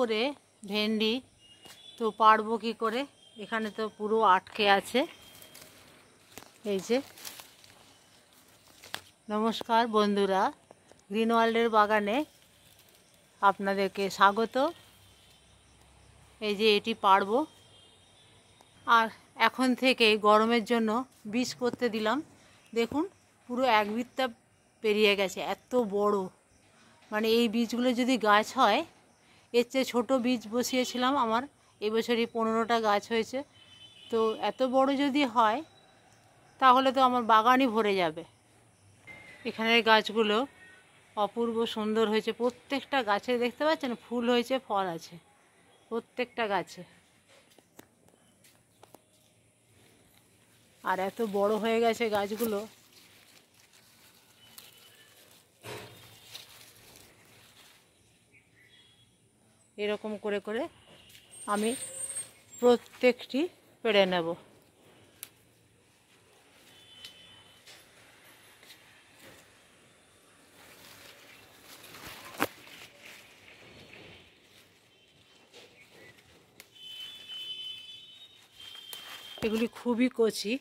করে ভেন্ডি, তো পারবো কি করে, এখানে তো পুরো আটকে আছে। এই যে, নমস্কার বন্ধুরা, গ্রিন ওয়ার্ল্ডের বাগানে আপনাদেরকে স্বাগত। এই যে এটি পারবো, আর এখন থেকে গরমের জন্য বীজ করতে দিলাম। দেখুন পুরো এক বিত্তা পেরিয়ে গেছে, এত বড়। মানে এই বীজগুলো যদি গাছ হয়, এর চেয়ে ছোটো বীজ বসিয়েছিলাম আমার এবছরই 15টা গাছ হয়েছে। তো এত বড় যদি হয় তাহলে তো আমার বাগানই ভরে যাবে। এখানের গাছগুলো অপূর্ব সুন্দর হয়েছে, প্রত্যেকটা গাছে দেখতে পাচ্ছেন ফুল হয়েছে, ফল আছে প্রত্যেকটা গাছে। আর এত বড় হয়ে গেছে গাছগুলো, এরকম করে করে আমি প্রত্যেকটি পেড়ে নেব। এগুলি খুবই কচি।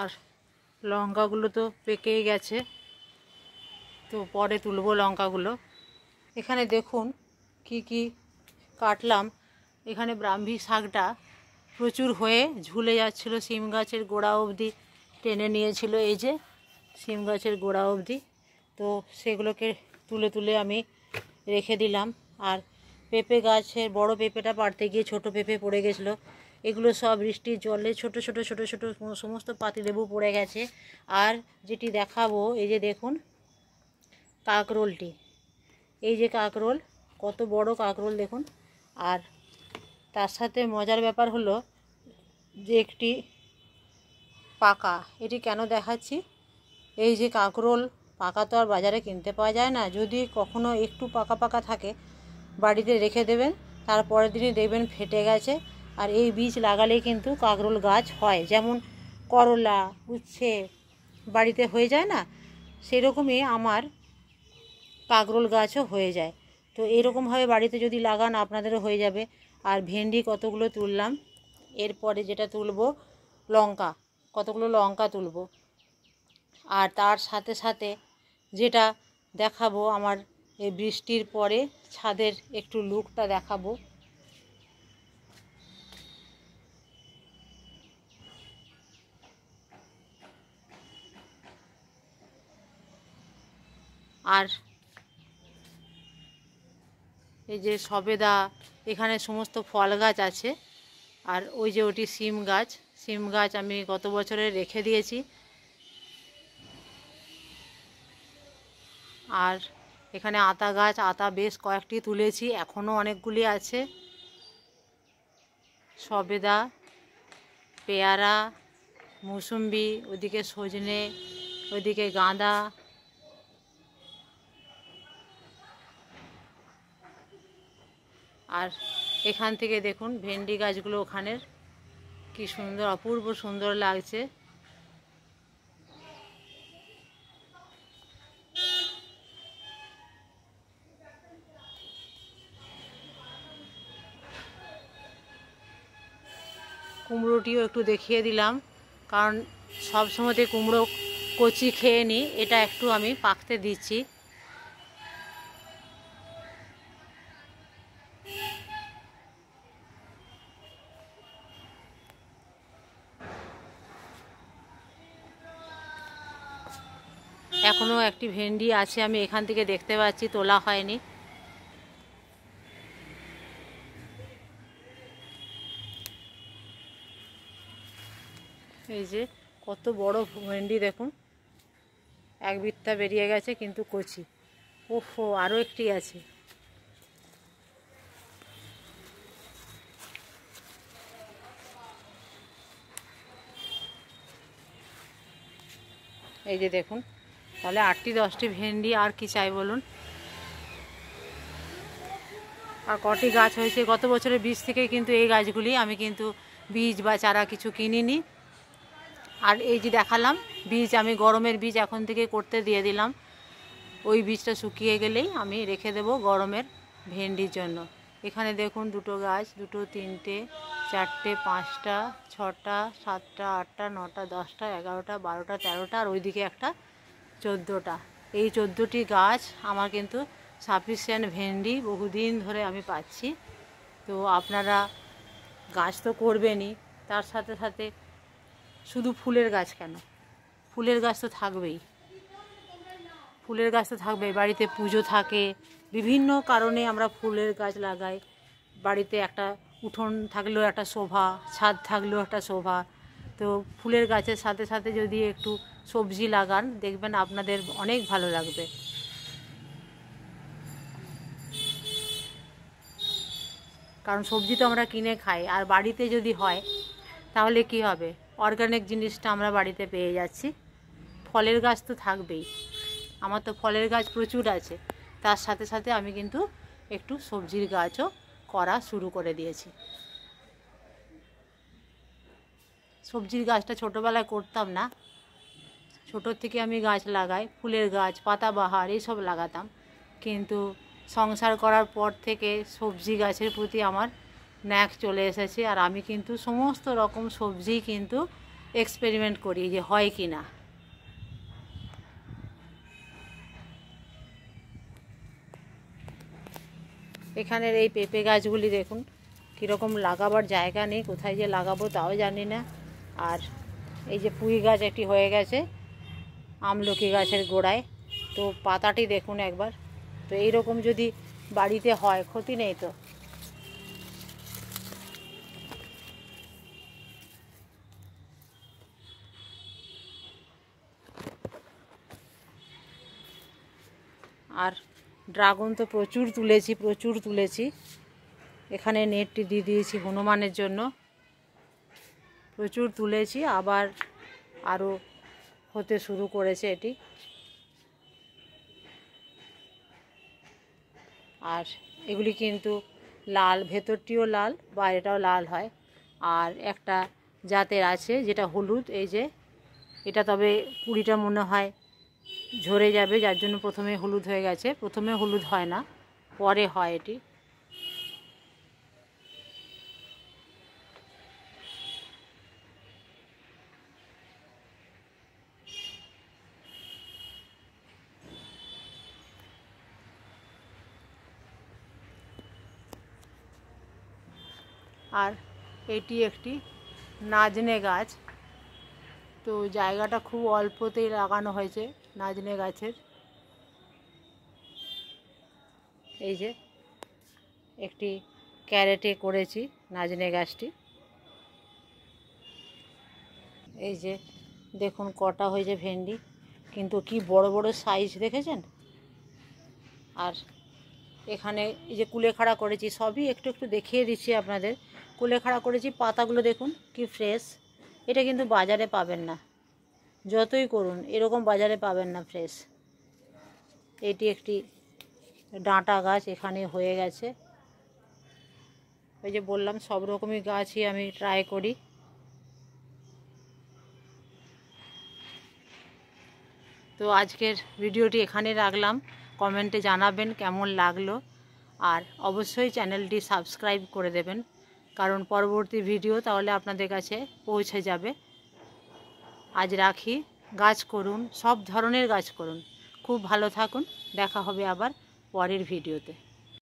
আর লঙ্কাগুলো তো পেকেই গেছে, তো পরে তুলবো লঙ্কাগুলো। এখানে দেখুন কি কি কাটলাম। এখানে ব্রাহ্মী শাকটা প্রচুর হয়ে ঝুলে যাচ্ছিল, সিম গাছের গোড়া অবধি টেনে নিয়েছিল, এই যে সিম গাছের গোড়া অবধি। তো সেগুলোকে তুলে তুলে আমি রেখে দিলাম। আর পেঁপে গাছের বড় পেঁপেটা পাড়তে গিয়ে ছোট পেঁপে পড়ে গেছিলো, এগুলো সব বৃষ্টির জলে ছোট ছোট ছোট ছোট সমস্ত পাতিলেবু পড়ে গেছে। আর যেটি দেখাবো, এই যে দেখুন কাকরোলটি, এই যে কাকরোল, কত বড় কাকরোল দেখুন। আর তার সাথে মজার ব্যাপার হলো যে একটি পাকা, এটি কেন দেখাচ্ছি, এই যে কাকরোল পাকা তো আর বাজারে কিনতে পাওয়া যায় না। যদি কখনো একটু পাকা পাকা থাকে বাড়িতে রেখে দেবেন, তারপরের দিনই দেখবেন ফেটে গেছে। আর এই বীজ লাগালেই কিন্তু কাকরোল গাছ হয়, যেমন করলা উচ্ছে বাড়িতে হয়ে যায় না, সেরকমই আমার কাকরোল গাছও হয়ে যায়। তো এরকমভাবে বাড়িতে যদি লাগান আপনাদেরও হয়ে যাবে। আর ভেন্ডি কতগুলো তুললাম, এরপরে যেটা তুলবো লঙ্কা, কতগুলো লঙ্কা তুলবো। আর তার সাথে সাথে যেটা দেখাবো, আমার এই বৃষ্টির পরে ছাদের একটু লুকটা দেখাবো। আর এই যে সবেদা, এখানে সমস্ত ফল গাছ আছে। আর ওই যে ওটি সিম গাছ, সিম গাছ আমি গত বছরে রেখে দিয়েছি। আর এখানে আতা গাছ, আতা বেশ কয়েকটি তুলেছি, এখনও অনেকগুলি আছে। সবেদা, পেয়ারা, মৌসুম্বি, ওদিকে সজনে, ওদিকে গাঁদা। আর এখান থেকে দেখুন ভেন্ডি গাছগুলো ওখানের কি সুন্দর, অপূর্ব সুন্দর লাগছে। কুমড়োটিও একটু দেখিয়ে দিলাম, কারণ সব সময়তে কুমড়ো কচি খেয়ে নিই, এটা একটু আমি পাকতে দিচ্ছি। এখনও একটি ভেন্ডি আছে, আমি এখান থেকে দেখতে পাচ্ছি, তোলা হয়নি। এই যে কত বড় ভেন্ডি দেখুন, এক বিত্তা বেরিয়ে গেছে কিন্তু কচি। ওহো, আরও একটি আছে। এই যে দেখুন, তাহলে 8টি 10টি ভেন্ডি, আর কি চাই বলুন। আর কটি গাছ হয়েছে গত বছরের বীজ থেকে, কিন্তু এই গাছগুলি আমি কিন্তু বীজ বা চারা কিছু কিনিনি। আর এই যে দেখালাম বীজ, আমি গরমের বীজ এখন থেকে করতে দিয়ে দিলাম। ওই বীজটা শুকিয়ে গেলেই আমি রেখে দেব গরমের ভেন্ডির জন্য। এখানে দেখুন দুটো গাছ, দুটো, তিনটে, চারটে, পাঁচটা, ছটা, সাতটা, আটটা, নটা, 10টা, 11টা, 12টা, 13টা, আর ওইদিকে একটা 14টা। এই 14টি গাছ আমার কিন্তু সাফিসিয়েন্ট ভেন্ডি বহুদিন ধরে আমি পাচ্ছি। তো আপনারা গাছ তো করবেনই, তার সাথে সাথে শুধু ফুলের গাছ কেন, ফুলের গাছ তো থাকবেই, ফুলের গাছ তো থাকবেই। বাড়িতে পুজো থাকে, বিভিন্ন কারণে আমরা ফুলের গাছ লাগাই। বাড়িতে একটা উঠোন থাকলেও একটা শোভা, ছাদ থাকলেও একটা শোভা। তো ফুলের গাছের সাথে সাথে যদি একটু সবজি লাগান, দেখবেন আপনাদের অনেক ভালো লাগবে। কারণ সবজি তো আমরা কিনে খাই, আর বাড়িতে যদি হয় তাহলে কি হবে, অর্গানিক জিনিসটা আমরা বাড়িতে পেয়ে যাচ্ছি। ফলের গাছ তো থাকবেই, আমার তো ফলের গাছ প্রচুর আছে। তার সাথে সাথে আমি কিন্তু একটু সবজির গাছও করা শুরু করে দিয়েছি। সবজির গাছটা ছোটোবেলায় করতাম না, ছোটোর থেকে আমি গাছ লাগাই, ফুলের গাছ, পাতাবাহার এইসব লাগাতাম। কিন্তু সংসার করার পর থেকে সবজি গাছের প্রতি আমার ন্যাক চলে এসেছে। আর আমি কিন্তু সমস্ত রকম সবজি কিন্তু এক্সপেরিমেন্ট করি যে হয় কি না। এখানের এই পেঁপে গাছগুলি দেখুন কীরকম, লাগাবার জায়গা নেই, কোথায় যে লাগাবো তাও জানি না। আর এই যে পুঁই গাছ একটি হয়ে গেছে আমলকি গাছের গোড়ায়, তো পাতাটি দেখুন একবার। তো এইরকম যদি বাড়িতে হয় ক্ষতি নেই তো। আর ড্রাগন তো প্রচুর তুলেছি। এখানে নেটটি দিয়ে দিয়েছি হনুমানের জন্য, প্রচুর তুলেছি, আবার আরও হতে শুরু করেছে এটি। আর এগুলি কিন্তু লাল, ভেতরটিও লাল, বাইরেটাও লাল হয়। আর একটা জাতের আছে যেটা হলুদ, এই যে এটা, তবে কুড়িটা মনে হয় ঝরে যাবে, যার জন্য প্রথমে হলুদ হয়ে গেছে। প্রথমে হলুদ হয় না, পরে হয় এটি। আর এটি একটি নাজনে গাছ। তো জায়গাটা খুব অল্পতেই লাগানো হয়েছে নাজনে গাছের। এই যে একটি ক্যারেটে করেছি নাজনে গাছটি। এই যে দেখুন কটা হয়েছে ভেন্ডি, কিন্তু কি বড় বড় সাইজ দেখেছেন। আর এখানে এই যে কুলেখাড়া করেছি, সবই একটু একটু দেখিয়ে দিচ্ছি আপনাদের। কুলেখাড়া করেছি, পাতাগুলো দেখুন কি ফ্রেশ। এটা কিন্তু বাজারে পাবেন না, যতই করুন এরকম বাজারে পাবেন না ফ্রেশ। এটি একটি ডাঁটা গাছ এখানে হয়ে গেছে। ওই যে বললাম সব রকমই গাছই আমি ট্রাই করি। তো আজকের ভিডিওটি এখানে রাখলাম, কমেন্টে জানাবেন কেমন লাগলো। আর অবশ্যই চ্যানেলটি সাবস্ক্রাইব করে দেবেন, কারণ পরবর্তী ভিডিও তাহলে আপনাদের কাছে পৌঁছে যাবে। আজ রাখি, গাছ করুন, সব ধরনের গাছ করুন। খুব ভালো থাকুন, দেখা হবে আবার পরের ভিডিওতে।